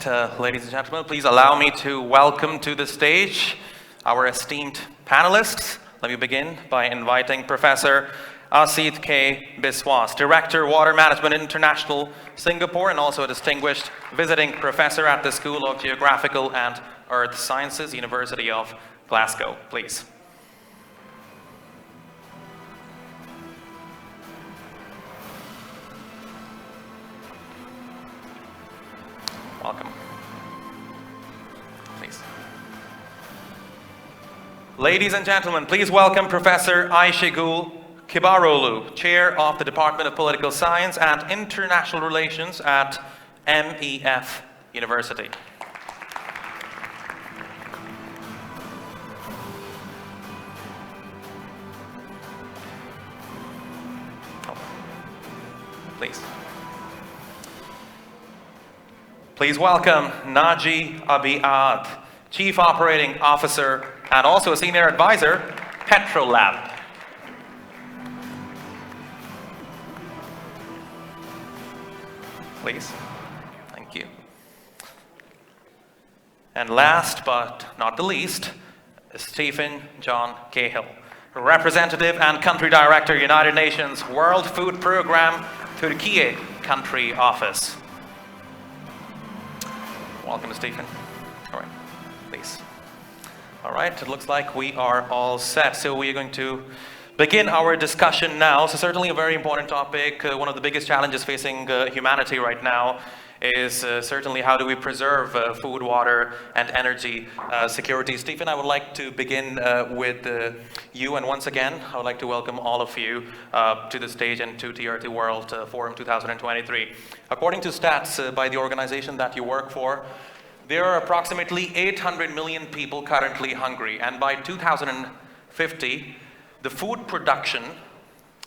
right, ladies and gentlemen, please allow me to welcome to the stage our esteemed panelists. Let me begin by inviting Professor Asit K. Biswas, Director, Water Management International, Singapore, and also a distinguished visiting professor at the School of Geographical and Earth Sciences, University of Glasgow. Please. Welcome. Please. Ladies and gentlemen, please welcome Professor Ayşegül Kibaroğlu, Chair of the Department of Political Science and International Relations at MEF University. Please. Please welcome Naji Abiad, Chief Operating Officer and also a Senior Advisor, Petrolab. Please. Thank you. And last but not the least, Stephen John Cahill, Representative and Country Director, United Nations World Food Programme, Turkey Country Office. Welcome, Stephen. All right, please. All right, it looks like we are all set. So we are going to begin our discussion now. So certainly a very important topic. One of the biggest challenges facing humanity right now is certainly how do we preserve food, water, and energy security. Stephen, I would like to begin with you. And once again, I would like to welcome all of you to the stage and to TRT World Forum 2023. According to stats by the organization that you work for, there are approximately 800 million people currently hungry. And by 2050, the food production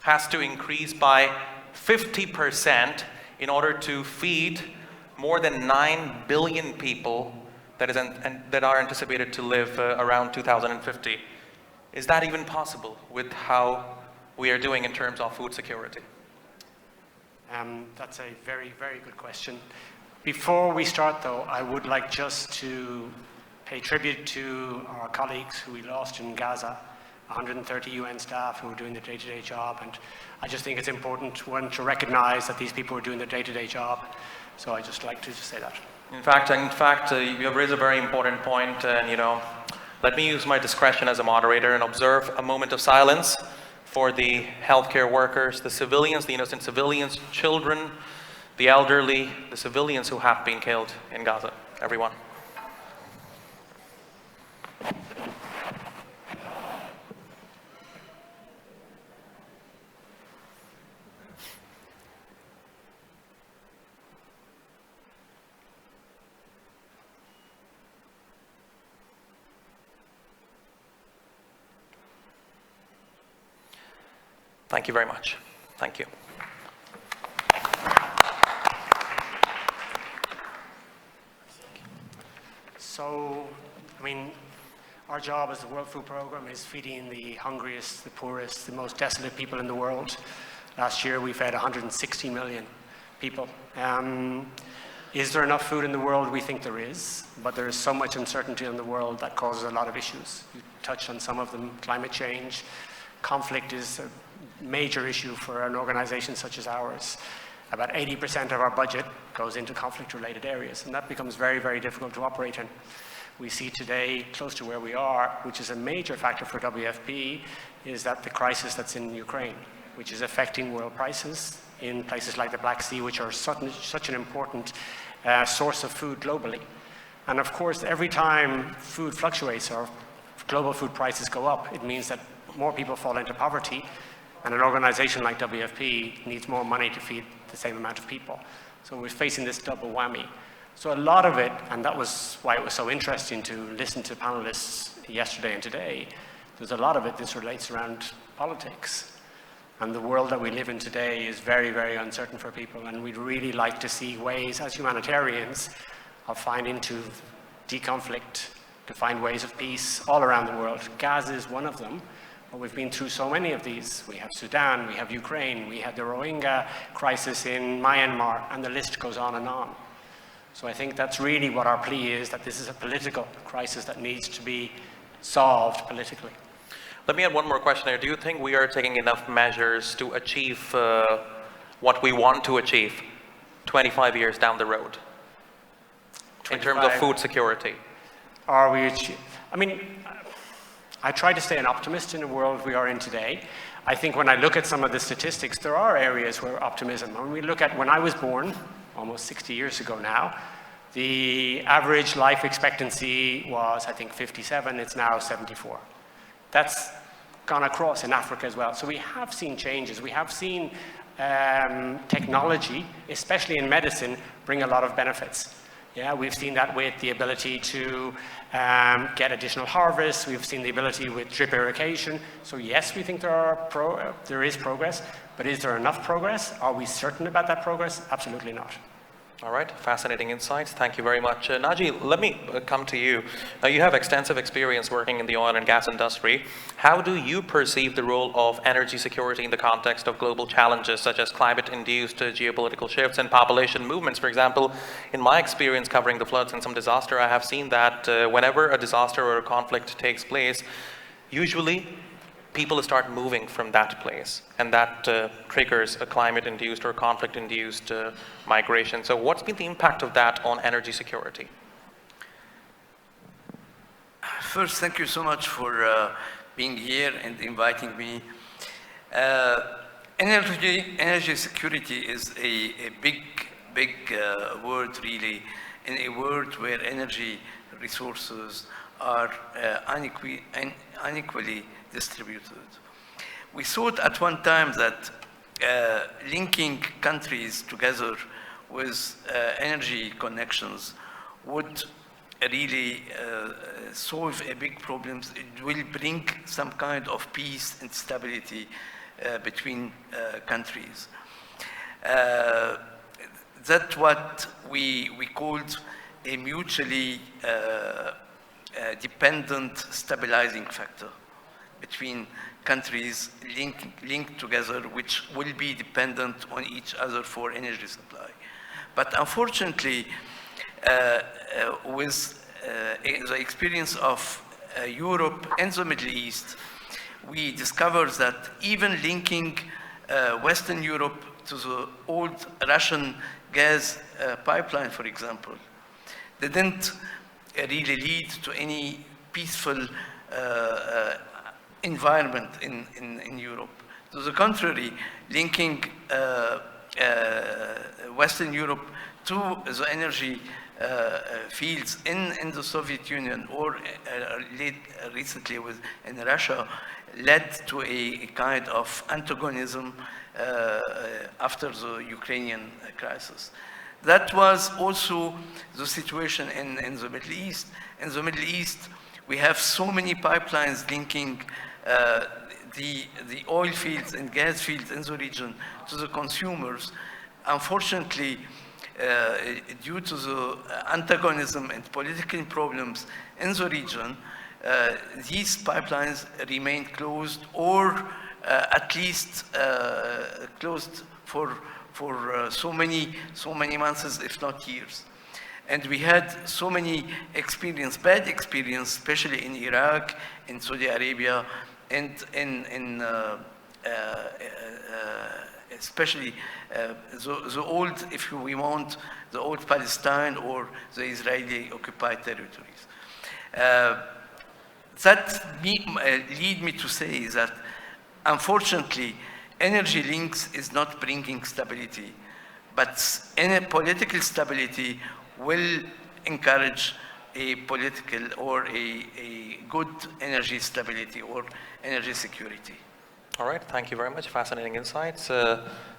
has to increase by 50% in order to feed more than 9 billion people that are anticipated to live around 2050. Is that even possible with how we are doing in terms of food security? That's a very, very good question. Before we start though, I would like just to pay tribute to our colleagues who we lost in Gaza, 130 UN staff who are doing the day-to-day job, and I just think it's important, one, to recognize that these people are doing their day-to-day job. So I just like to just say that. In fact, you have raised a very important point, and let me use my discretion as a moderator and observe a moment of silence for the healthcare workers, the civilians, the innocent civilians, children, the elderly, the civilians who have been killed in Gaza. Everyone. Thank you very much. Thank you. So, our job as the World Food Programme is feeding the hungriest, the poorest, the most desolate people in the world. Last year we fed 160 million people. Is there enough food in the world? We think there is, but there is so much uncertainty in the world that causes a lot of issues. You touched on some of them: climate change, conflict is a major issue for an organization such as ours. About 80% of our budget goes into conflict-related areas, and that becomes very, very difficult to operate in. We see today, close to where we are, which is a major factor for WFP, is that the crisis that's in Ukraine, which is affecting world prices in places like the Black Sea, which are such an important source of food globally. And of course, every time food fluctuates or global food prices go up, it means that more people fall into poverty, and an organization like WFP needs more money to feed the same amount of people. So we're facing this double whammy. So a lot of it, and that was why it was so interesting to listen to panelists yesterday and today, there's a lot of it, this relates around politics. And the world that we live in today is very, very uncertain for people, and we'd really like to see ways as humanitarians of finding to de-conflict, to find ways of peace all around the world. Gaza is one of them. But we've been through so many of these. We have Sudan, we have Ukraine, we had the Rohingya crisis in Myanmar, and the list goes on and on. So I think that's really what our plea is, that this is a political crisis that needs to be solved politically. Let me add one more question here. Do you think we are taking enough measures to achieve what we want to achieve 25 years down the road in terms of food security? Are we I mean, I try to stay an optimist in the world we are in today. I think when I look at some of the statistics, there are areas where optimism. When we look at when I was born, almost 60 years ago now, the average life expectancy was, I think, 57. It's now 74. That's gone across in Africa as well. So we have seen changes. We have seen technology, especially in medicine, bring a lot of benefits. Yeah, we've seen that with the ability to get additional harvests. We've seen the ability with drip irrigation. So yes, we think there is progress, but is there enough progress? Are we certain about that progress? Absolutely not. All right, fascinating insights. Thank you very much. Naji, let me come to you. You have extensive experience working in the oil and gas industry. How do you perceive the role of energy security in the context of global challenges such as climate-induced geopolitical shifts and population movements? For example, in my experience covering the floods and some disaster, I have seen that whenever a disaster or a conflict takes place, usually people start moving from that place, and that triggers a climate-induced or conflict-induced migration. So what's been the impact of that on energy security? First, thank you so much for being here and inviting me. Energy security is a big word, really, in a world where energy resources are unequally distributed. We thought at one time that linking countries together with energy connections would really solve a big problem. It will bring some kind of peace and stability between countries. That's what we called a mutually dependent stabilizing factor between countries linked together, which will be dependent on each other for energy supply. But unfortunately, with the experience of Europe and the Middle East, we discovered that even linking Western Europe to the old Russian gas pipeline, for example, didn't really lead to any peaceful environment in Europe. To the contrary, linking Western Europe to the energy fields in the Soviet Union or recently in Russia led to a kind of antagonism after the Ukrainian crisis. That was also the situation in the Middle East. In the Middle East, we have so many pipelines linking the oil fields and gas fields in the region to the consumers. Unfortunately, due to the antagonism and political problems in the region, these pipelines remain closed or at least closed for so many months, if not years. And we had so many bad experience, especially in Iraq, in Saudi Arabia, and especially the old, if we want, the old Palestine or the Israeli occupied territories. That lead me to say that, unfortunately, energy links is not bringing stability, but any political stability will encourage a political or a good energy stability or energy security. All right, thank you very much. Fascinating insights.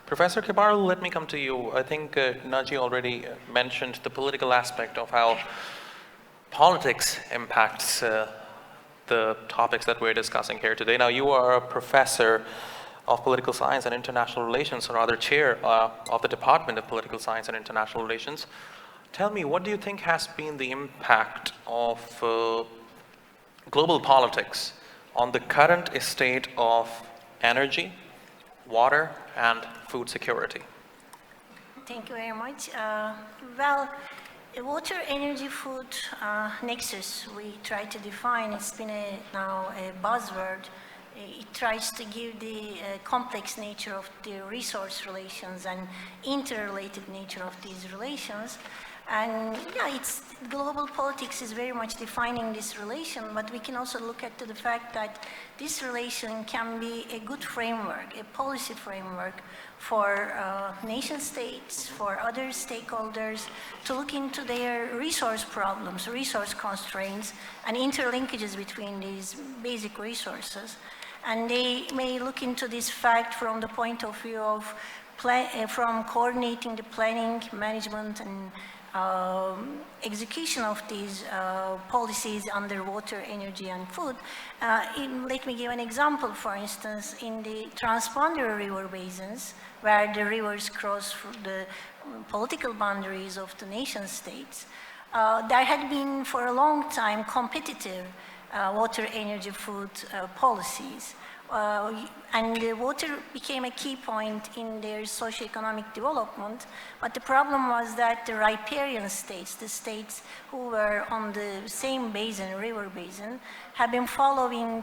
Professor Kibar, let me come to you. I think Naji already mentioned the political aspect of how politics impacts the topics that we're discussing here today. Now, you are a professor of political science and international relations, or rather chair of the Department of Political Science and International Relations. Tell me, what do you think has been the impact of global politics on the current state of energy, water, and food security? Thank you very much. Well, Water, energy, food, nexus, we try to define. It's been now a buzzword. It tries to give the complex nature of the resource relations and interrelated nature of these relations. And yeah, global politics is very much defining this relation, but we can also look at the fact that this relation can be a good framework, a policy framework for nation states, for other stakeholders to look into their resource problems, resource constraints, and interlinkages between these basic resources. And they may look into this fact from the point of view of from coordinating the planning, management, and execution of these policies under water, energy, and food. Let me give an example. For instance, in the transboundary river basins, where the rivers cross the political boundaries of the nation states, there had been for a long time competitive water, energy, food policies. And the water became a key point in their socioeconomic development, but the problem was that the riparian states, the states who were on the same basin, river basin, have been following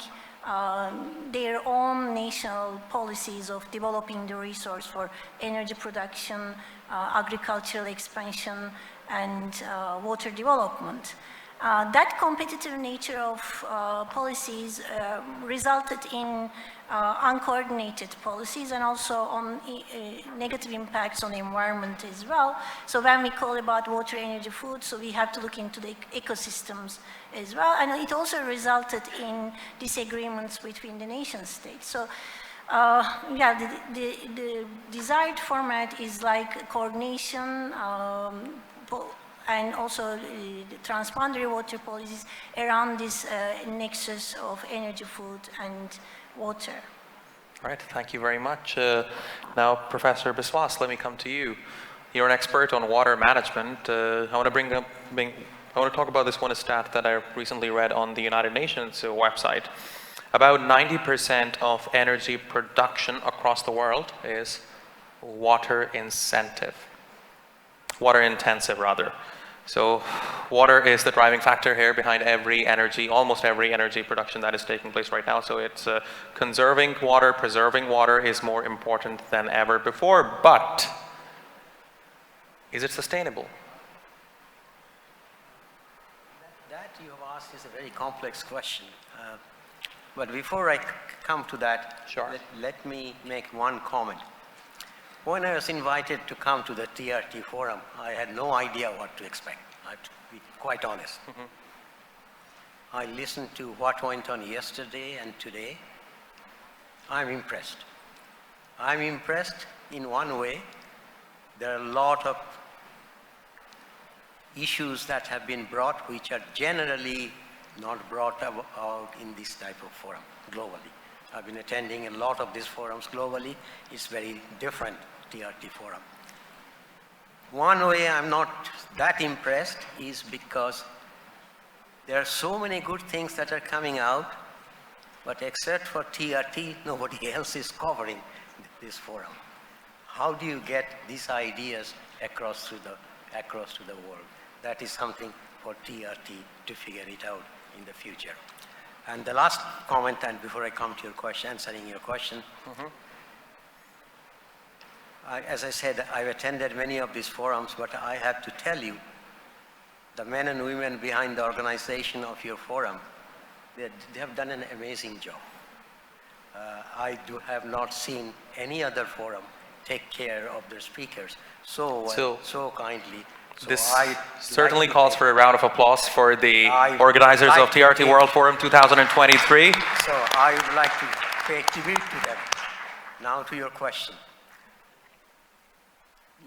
their own national policies of developing the resource for energy production, agricultural expansion, and water development. That competitive nature of policies resulted in uncoordinated policies and also on negative impacts on the environment as well. So when we call about water, energy, food, so we have to look into the ecosystems as well. And it also resulted in disagreements between the nation states. So yeah, the desired format is like coordination, and also the transboundary water policies around this nexus of energy, food, and water. All right, thank you very much. Now, Professor Biswas, let me come to you. You're an expert on water management. I want to talk about this one stat that I recently read on the United Nations website. About 90% of energy production across the world is water intensive rather. So water is the driving factor here behind almost every energy production that is taking place right now. So it's conserving water, preserving water is more important than ever before, but is it sustainable? That you have asked is a very complex question. But before I come to that, sure. let me make one comment. When I was invited to come to the TRT forum, I had no idea what to expect. I have to be quite honest. Mm-hmm. I listened to what went on yesterday and today. I'm impressed. I'm impressed in one way. There are a lot of issues that have been brought which are generally not brought out in this type of forum globally. I've been attending a lot of these forums globally. It's very different TRT forum. One way I'm not that impressed is because there are so many good things that are coming out, but except for TRT, nobody else is covering this forum. How do you get these ideas across to the world? That is something for TRT to figure it out in the future. And the last comment, and before I come to your question, answering your question, mm-hmm. As I said, I've attended many of these forums, but I have to tell you, the men and women behind the organization of your forum, they have done an amazing job. I have not seen any other forum take care of their speakers so well, so kindly. So this certainly calls for a round of applause for the organizers of TRT World Forum 2023. So I would like to pay tribute to them. Now to your question.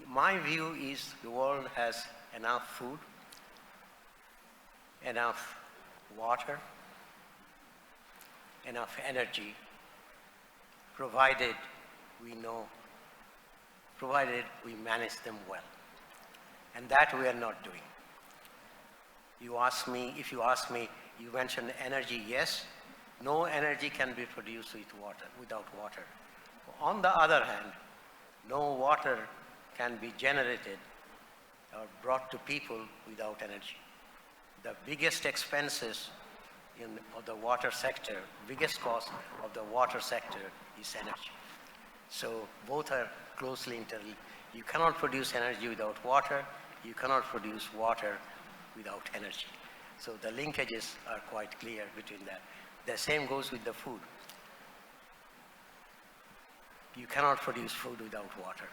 My view is the world has enough food, enough water, enough energy, provided we manage them well. And that we are not doing. If you ask me, you mentioned energy, yes. No energy can be produced without water. On the other hand, no water can be generated are brought to people without energy. The biggest expenses of the water sector, biggest cost of the water sector is energy. So both are closely interlinked. You cannot produce energy without water. You cannot produce water without energy. So the linkages are quite clear between that. The same goes with the food. You cannot produce food without water.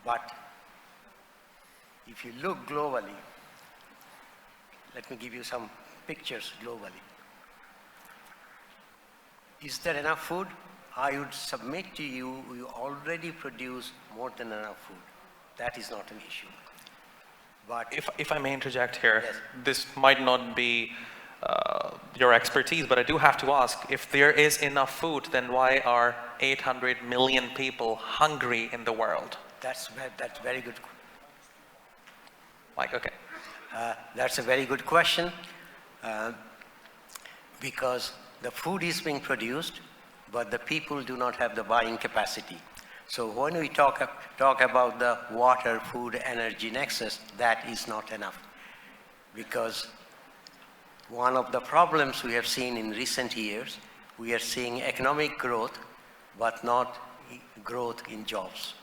But if you look globally, let me give you some pictures globally. Is there enough food? I would submit to you, we already produce more than enough food. That is not an issue. But If I may interject here, Yes. this might not be your expertise, but I do have to ask, if there is enough food, then why are 800 million people hungry in the world? that's very good. Like, okay. That's a very good question, because the food is being produced, but the people do not have the buying capacity. So when we talk about the water, food, energy nexus, that is not enough. Because one of the problems we have seen in recent years, we are seeing economic growth, but not growth in jobs.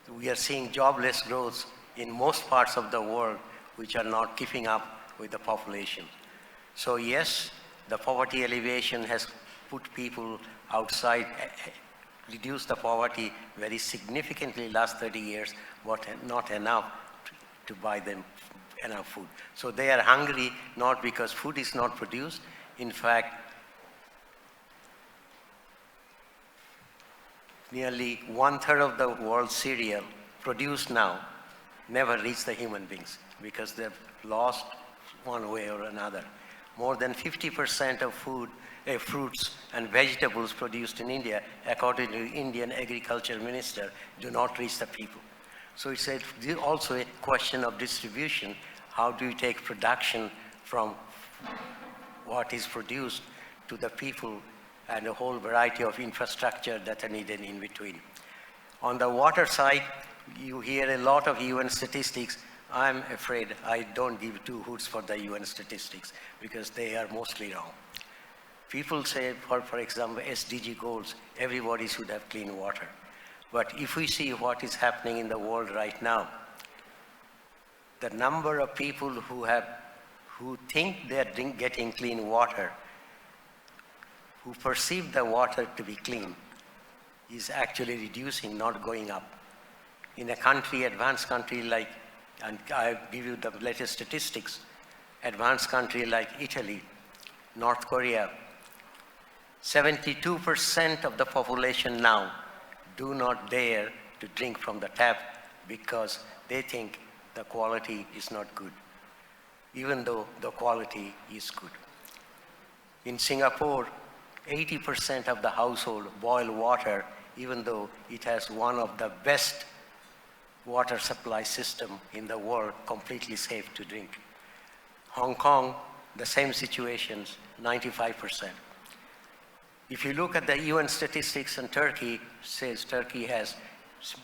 We are seeing jobless growth in most parts of the world, which are not keeping up with the population. So yes, the poverty alleviation has put people outside, reduced the poverty very significantly last 30 years, but not enough to buy them enough food. So they are hungry not because food is not produced. In fact, nearly 1/3 of the world's cereal produced now never reached the human beings because they've lost one way or another. More than 50% of fruits and vegetables produced in India, according to Indian Agriculture Minister, do not reach the people. So it's also a question of distribution. How do you take production from what is produced to the people, and a whole variety of infrastructure that are needed in between. On the water side, you hear a lot of UN statistics. I'm afraid I don't give two hoots for the UN statistics because they are mostly wrong. People say, for example, SDG goals, everybody should have clean water. But if we see what is happening in the world right now, the number of people who think they're getting clean water, who perceive the water to be clean, is actually reducing, not going up. In a country, advanced country like, and I'll give you the latest statistics, advanced country like Italy, North Korea, 72% of the population now do not dare to drink from the tap because they think the quality is not good, even though the quality is good. In Singapore, 80% of the household boil water, even though it has one of the best water supply system in the world, completely safe to drink. Hong Kong, the same situations, 95%. If you look at the UN statistics in Turkey, says Turkey has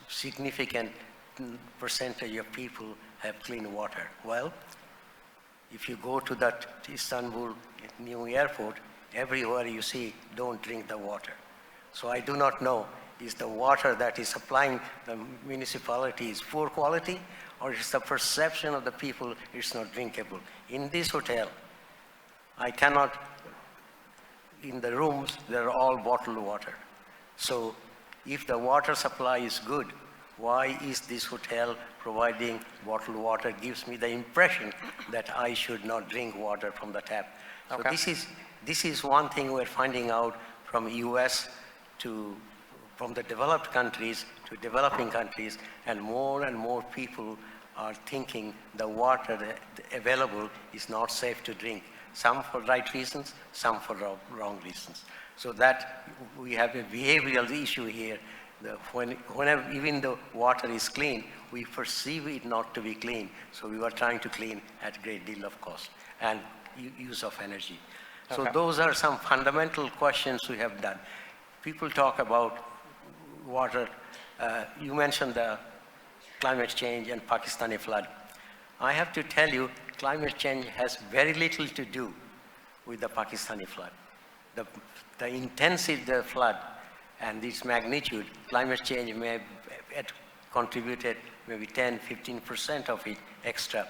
significant percentage of people have clean water. Well, if you go to that Istanbul new airport, everywhere you see, don't drink the water. So I do not know, is the water that is supplying the municipality is poor quality, or is the perception of the people it's not drinkable? In this hotel, I cannot, in the rooms, they're all bottled water. So if the water supply is good, why is this hotel providing bottled water? Gives me the impression that I should not drink water from the tap. Okay. So this is one thing we're finding out from US from the developed countries to developing countries, and more people are thinking the water available is not safe to drink. Some for right reasons, some for wrong reasons. So that we have a behavioral issue here. Whenever, even though water is clean, we perceive it not to be clean. So we were trying to clean at a great deal of cost and use of energy. So Okay. those are some fundamental questions we have done. People talk about water. You mentioned the climate change and Pakistani flood. I have to tell you, climate change has very little to do with the Pakistani flood. The intensity of the flood and its magnitude, climate change may have contributed maybe 10–15% of it extra.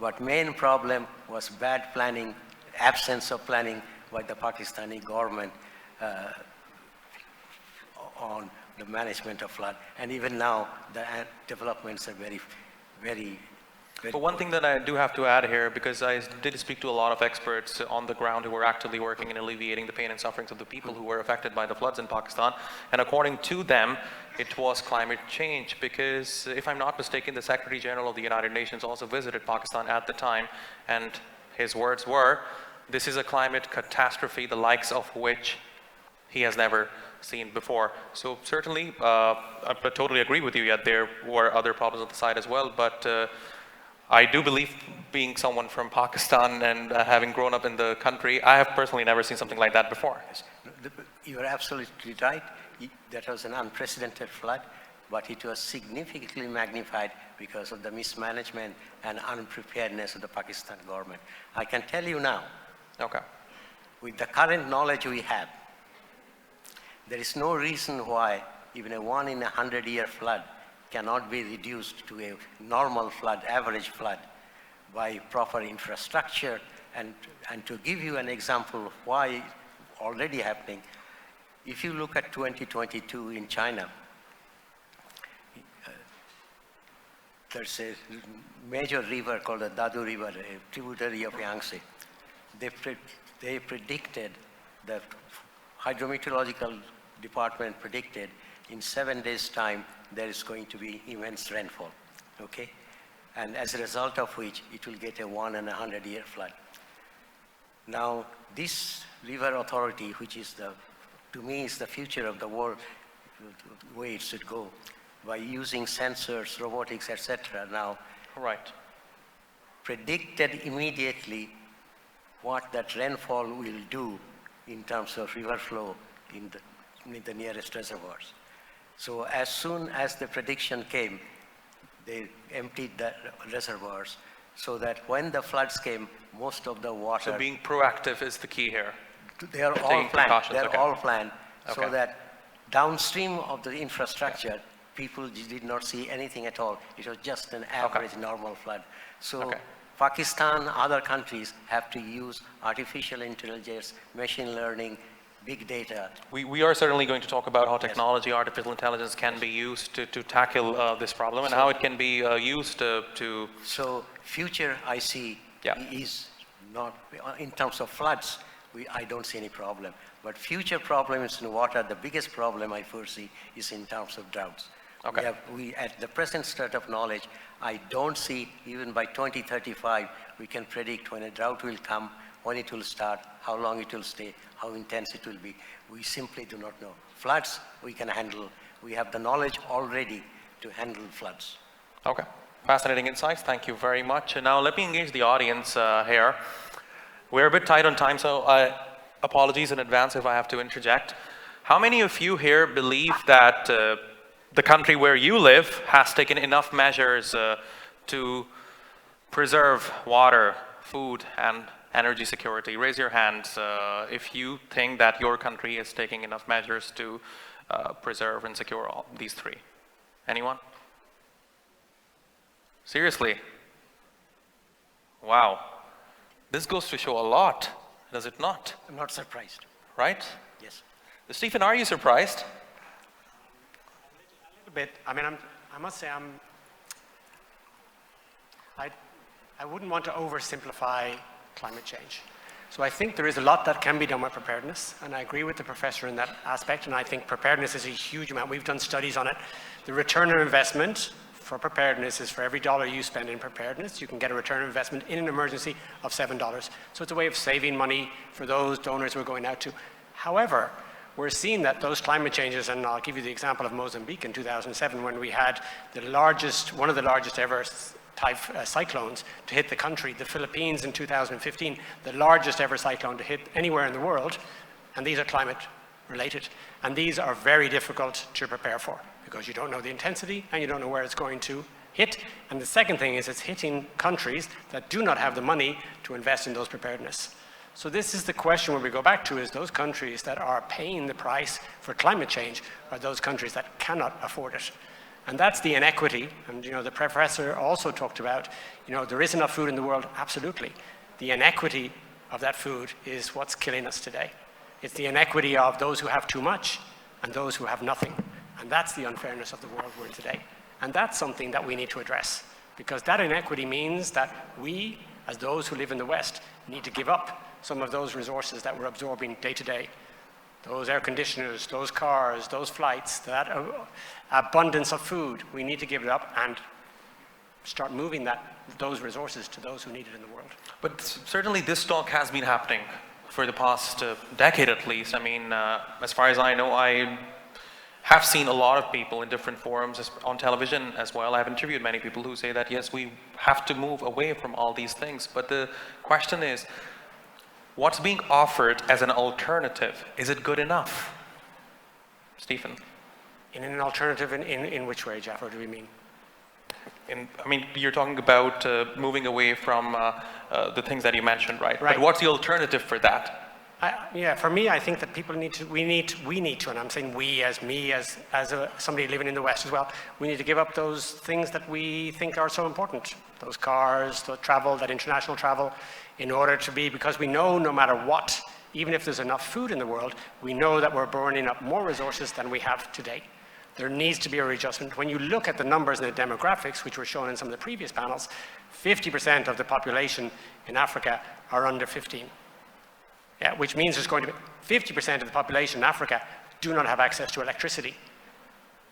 But main problem was bad planning, absence of planning by the Pakistani government on the management of flood. And even now, the developments are very, very. But one thing that I do have to add here, because I did speak to a lot of experts on the ground who were actively working in alleviating the pain and sufferings of the people who were affected by the floods in Pakistan, and according to them, it was climate change, because if I'm not mistaken, the Secretary General of the United Nations also visited Pakistan at the time, and his words were, this is a climate catastrophe, the likes of which he has never seen before. So certainly, I totally agree with you, yet there were other problems on the side as well, but I do believe, being someone from Pakistan and having grown up in the country, I have personally never seen something like that before. You are absolutely right. That was an unprecedented flood, but it was significantly magnified because of the mismanagement and unpreparedness of the Pakistan government. I can tell you now, Okay. with the current knowledge we have, there is no reason why even a 1 in 100-year flood cannot be reduced to a normal flood, average flood, by proper infrastructure. And to give you an example of why already happening, if you look at 2022 in China, there's a major river called the Dadu River, a tributary of Yangtze. They predicted, the hydrometeorological department predicted, in 7 days' time, there is going to be immense rainfall, okay? And as a result of which, it will get a 1 in 100-year flood. Now, this river authority, which is to me is the future of the world, the way it should go, by using sensors, robotics, etc. now, Right. predicted immediately what that rainfall will do in terms of river flow in the nearest reservoirs. So as soon as the prediction came, they emptied the reservoirs so that when the floods came, most of the water. So being proactive is the key here. They are all Taking planned. precautions, They're okay. all planned so Okay. that downstream of the infrastructure, people did not see anything at all. It was just an average normal flood. So Okay. Pakistan, other countries have to use artificial intelligence, machine learning, big data. We are certainly going to talk about how technology, artificial intelligence can be used to tackle this problem, and how it can be used to. So future I see is not, in terms of floods, I don't see any problem. But future problems in water, the biggest problem I foresee is in terms of droughts. Okay. We at the present state of knowledge, I don't see, even by 2035, we can predict when a drought will come, when it will start, how long it will stay, how intense it will be. We simply do not know. Floods, we can handle. We have the knowledge already to handle floods. Okay. Fascinating insights. Thank you very much. And now let me engage the audience here. We're a bit tight on time, so apologies in advance if I have to interject. How many of you here believe that the country where you live has taken enough measures to preserve water, food, and energy security? Raise your hands if you think that your country is taking enough measures to preserve and secure all these three. Anyone? Seriously? Wow. This goes to show a lot, does it not? I'm not surprised. Right? Yes. Stephen, are you surprised? A bit. I mean, I must say I wouldn't want to oversimplify climate change. So I think there is a lot that can be done with preparedness, and I agree with the professor in that aspect, and I think preparedness is a huge amount. We've done studies on it. The return on investment for preparedness is, for every dollar you spend in preparedness, you can get a return on investment in an emergency of $7. So it's a way of saving money for those donors we're going out to. However, we're seeing that those climate changes, and I'll give you the example of Mozambique in 2007, when we had one of the largest ever cyclones to hit the country. The Philippines in 2015, the largest ever cyclone to hit anywhere in the world, and these are climate related. And these are very difficult to prepare for, because you don't know the intensity and you don't know where it's going to hit. And the second thing is it's hitting countries that do not have the money to invest in those preparedness. So this is the question where we go back to, is those countries that are paying the price for climate change are those countries that cannot afford it. And that's the inequity. And the professor also talked about, there is enough food in the world, absolutely. The inequity of that food is what's killing us today. It's the inequity of those who have too much and those who have nothing. And that's the unfairness of the world we're in today. And that's something that we need to address, because that inequity means that we, as those who live in the West, need to give up some of those resources that we're absorbing day to day. Those air conditioners, those cars, those flights, that abundance of food, we need to give it up and start moving those resources to those who need it in the world. But certainly this talk has been happening for the past decade at least. I mean, as far as I know, I have seen a lot of people in different forums on television as well. I've interviewed many people who say that, yes, we have to move away from all these things. But the question is, what's being offered as an alternative? Is it good enough? Stephen? In an alternative in which way, Jafar, do we mean? I mean, you're talking about moving away from the things that you mentioned, right? But what's the alternative for that? Yeah, for me, I think that people we need to, and I'm saying we as me, as somebody living in the West as well, we need to give up those things that we think are so important. Those cars, the travel, that international travel, in order to be, because we know no matter what, even if there's enough food in the world, we know that we're burning up more resources than we have today. There needs to be a readjustment. When you look at the numbers and the demographics, which were shown in some of the previous panels, 50% of the population in Africa are under 15. Yeah, which means there's going to be 50% of the population in Africa do not have access to electricity.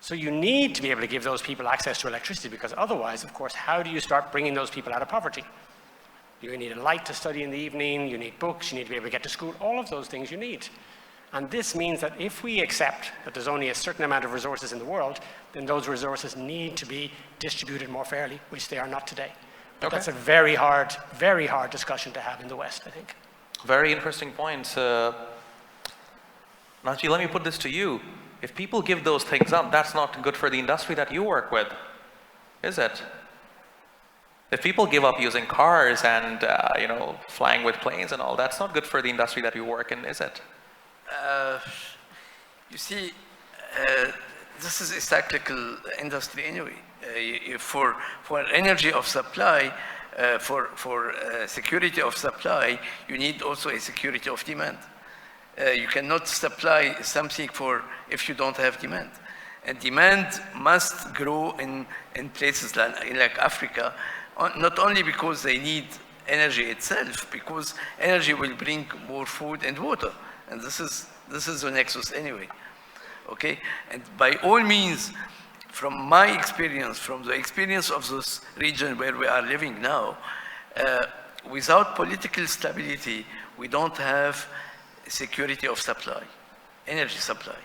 So you need to be able to give those people access to electricity, because otherwise, of course, how do you start bringing those people out of poverty? You need a light to study in the evening, you need books, you need to be able to get to school, all of those things you need. And this means that if we accept that there's only a certain amount of resources in the world, then those resources need to be distributed more fairly, which they are not today. But that's a very hard discussion to have in the West, I think. Very interesting points. Nachi, let me put this to you. If people give those things up, that's not good for the industry that you work with, is it? If people give up using cars and flying with planes and all, that's not good for the industry that you work in, is it? You see, this is a cyclical industry anyway. For energy of supply, for security of supply, you need also a security of demand. You cannot supply something if you don't have demand. And demand must grow in places like Africa, not only because they need energy itself, because energy will bring more food and water. And this is the nexus anyway, okay? And by all means, from my experience, from the experience of this region where we are living now, without political stability, we don't have security of supply, energy supply.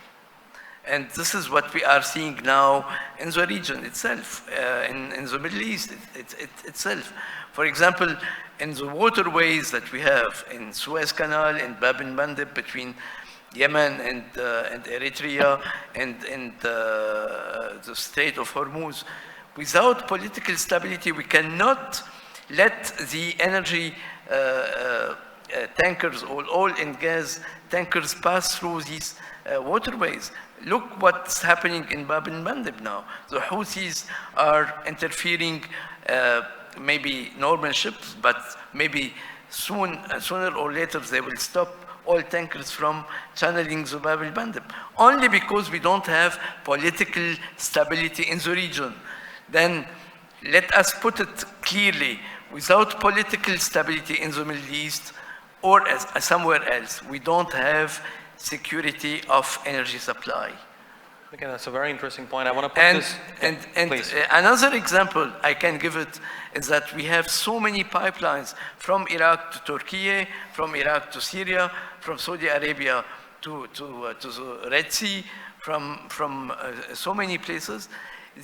And this is what we are seeing now in the region itself, in the Middle East itself. For example, in the waterways that we have in Suez Canal, in Bab el-Mandeb, between Yemen and Eritrea, and the Strait of Hormuz, without political stability, we cannot let the energy tankers, or oil and gas tankers, pass through these waterways. Look what's happening in Bab el-Mandeb now. The Houthis are interfering, maybe normal ships, but maybe sooner or later they will stop oil tankers from channeling the Bab el-Mandeb, only because we don't have political stability in the region. Then let us put it clearly, without political stability in the Middle East or somewhere else, we don't have security of energy supply. Okay, that's a very interesting point. I want to put this... And another example I can give it is that we have so many pipelines from Iraq to Turkey, from Iraq to Syria, from Saudi Arabia to the Red Sea, from so many places.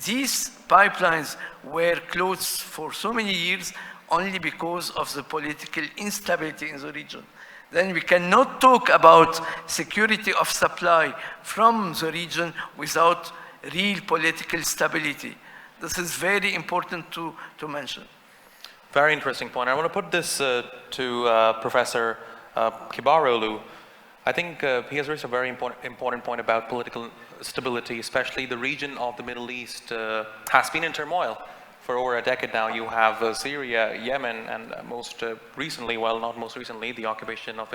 These pipelines were closed for so many years only because of the political instability in the region. Then we cannot talk about security of supply from the region without real political stability. This is very important to mention. Very interesting point. I want to put this to Professor Kibarolu. I think he has raised a very important point about political stability, especially the region of the Middle East has been in turmoil for over a decade now. You have Syria, Yemen, and most recently, well, not most recently, the occupation of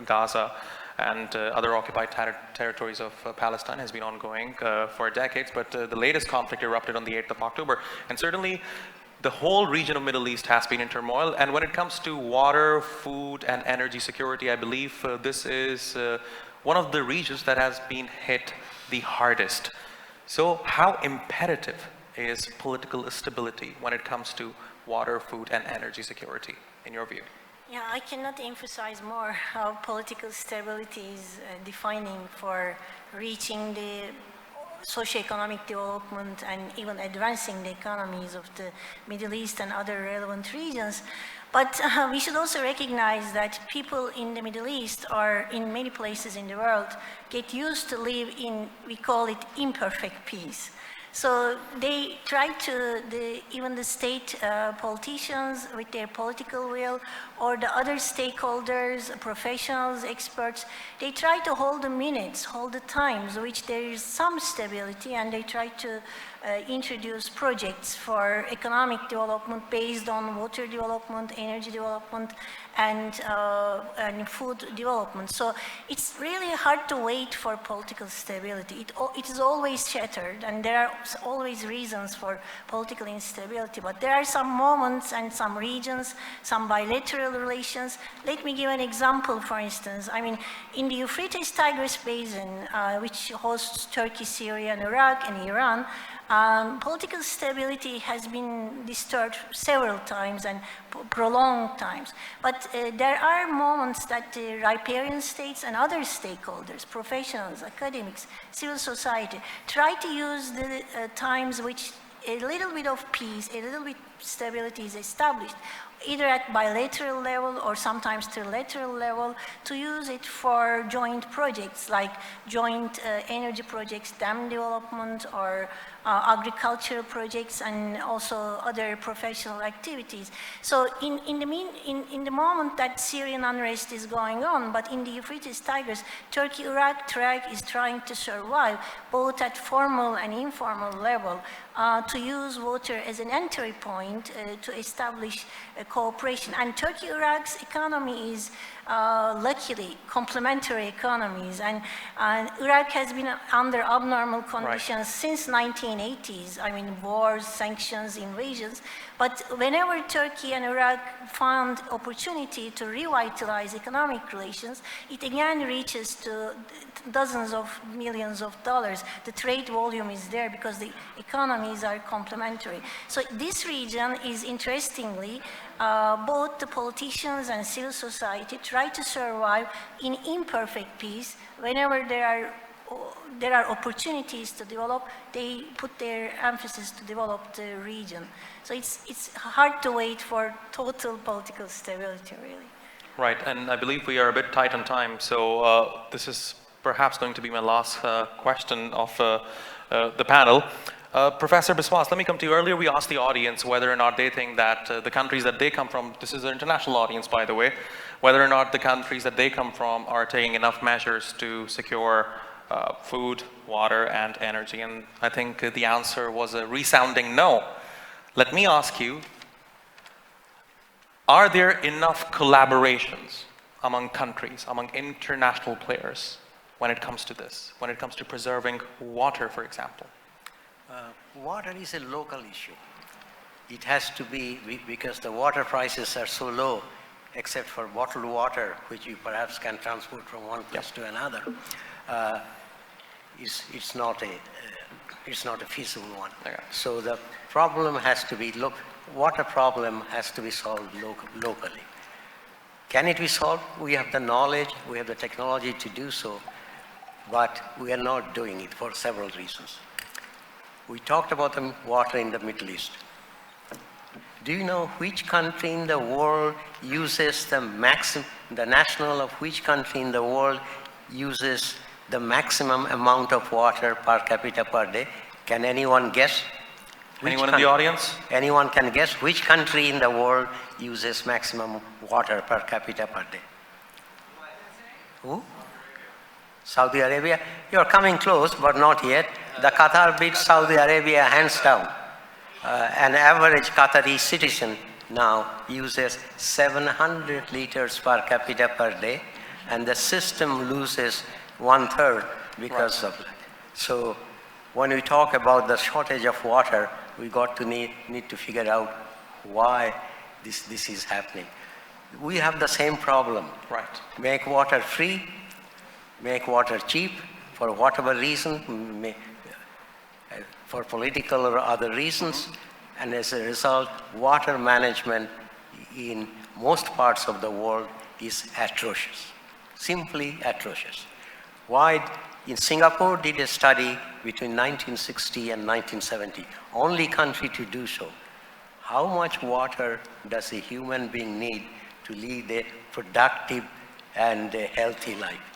Gaza and other occupied territories of Palestine has been ongoing for decades, but the latest conflict erupted on the 8th of October. And certainly, the whole region of Middle East has been in turmoil. And when it comes to water, food, and energy security, I believe this is one of the regions that has been hit the hardest. So how imperative is political stability when it comes to water, food, and energy security, in your view? Yeah, I cannot emphasize more how political stability is defining for reaching the socioeconomic development and even advancing the economies of the Middle East and other relevant regions. But we should also recognize that people in the Middle East or in many places in the world get used to live in, we call it imperfect peace. So they try to, even the state politicians with their political will, or the other stakeholders, professionals, experts, they try to hold the minutes, hold the times, which there is some stability, and they try to introduce projects for economic development based on water development, energy development, and food development. So it's really hard to wait for political stability. It is always shattered, and there are always reasons for political instability. But there are some moments and some regions, some bilateral relations. Let me give an example, for instance. I mean, in the Euphrates-Tigris Basin, which hosts Turkey, Syria, and Iraq, and Iran, political stability has been disturbed several times and prolonged times. But there are moments that the riparian states and other stakeholders, professionals, academics, civil society, try to use the times which a little bit of peace, a little bit stability is established, either at bilateral level or sometimes trilateral level, to use it for joint projects like joint energy projects, dam development, or agricultural projects, and also other professional activities. So in the moment that Syrian unrest is going on, but in the Euphrates-Tigris, Turkey-Iraq track is trying to survive, both at formal and informal level, to use water as an entry point to establish cooperation. And Turkey-Iraq's economy is luckily complementary economies, and Iraq has been under abnormal conditions since 1980s. I mean, wars, sanctions, invasions. But whenever Turkey and Iraq found opportunity to revitalize economic relations, it again reaches to dozens of millions of dollars. The trade volume is there because the economies are complementary. So this region is, interestingly, both the politicians and civil society try to survive in imperfect peace. Whenever there are opportunities to develop, they put their emphasis to develop the region. So it's hard to wait for total political stability, really. Right, and I believe we are a bit tight on time, so this is perhaps going to be my last question of the panel. Professor Biswas, let me come to you. Earlier we asked the audience whether or not they think that the countries that they come from, this is an international audience by the way, whether or not the countries that they come from are taking enough measures to secure food, water, and energy. And I think the answer was a resounding no. Let me ask you, are there enough collaborations among countries, among international players, when it comes to this, when it comes to preserving water, for example? Water is a local issue. It has to be, because the water prices are so low, except for bottled water, which you perhaps can transport from one place to another, it's not a feasible one. Okay. So the problem has to be, water problem has to be solved locally. Can it be solved? We have the knowledge, we have the technology to do so, but we are not doing it for several reasons. We talked about the water in the Middle East. Do you know which country in the world uses the national of which country in the world uses the maximum amount of water per capita per day? Can anyone guess? Anyone in the audience? Anyone can guess which country in the world uses maximum water per capita per day? Who? Saudi Arabia? You're coming close, but not yet. The Qatar beats Saudi Arabia hands down. An average Qatari citizen now uses 700 liters per capita per day, and the system loses 1/3 because of that. So when we talk about the shortage of water, we got to need to figure out why this is happening. We have the same problem. Right. Make water free, make water cheap for whatever reason, for political or other reasons, and as a result, water management in most parts of the world is atrocious, simply atrocious. Why? In Singapore did a study between 1960 and 1970, only country to do so. How much water does a human being need to lead a productive and a healthy life?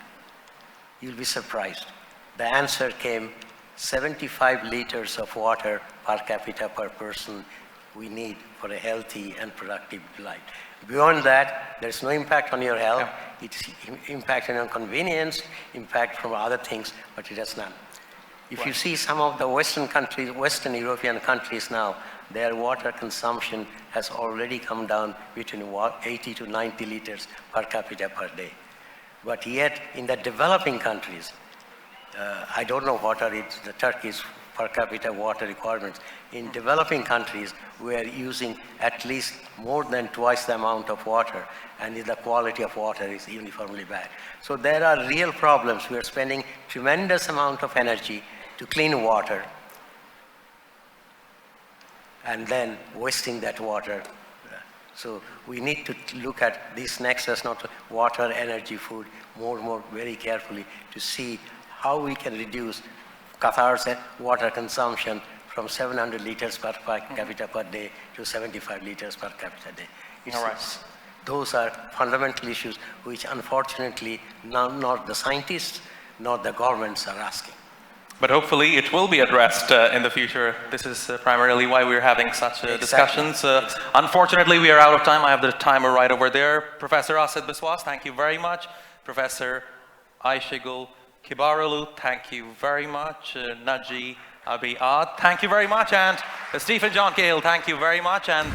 You'll be surprised. The answer came 75 liters of water per capita per person we need for a healthy and productive life. Beyond that, there's no impact on your health. Yeah. It's impact on your convenience, impact from other things, but it has none. If you see some of the Western countries, Western European countries now, their water consumption has already come down between 80 to 90 liters per capita per day. But yet, in the developing countries, I don't know what are the Turkey's per capita water requirements. In developing countries, we are using at least more than twice the amount of water, and the quality of water is uniformly bad. So there are real problems. We are spending tremendous amount of energy to clean water, and then wasting that water. So we need to look at this nexus, not water, energy, food, more very carefully to see how we can reduce Qatar's water consumption from 700 liters per capita per day to 75 liters per capita a day. All right. Those are fundamental issues which unfortunately not the scientists nor the governments are asking. But hopefully it will be addressed in the future. This is primarily why we're having such discussions. Unfortunately, we are out of time. I have the timer right over there. Professor Asad Biswas, thank you very much. Professor Ayşegül Kibaroglu, thank you very much. Naji Abiad, thank you very much. And Stephen John Cahill, thank you very much. And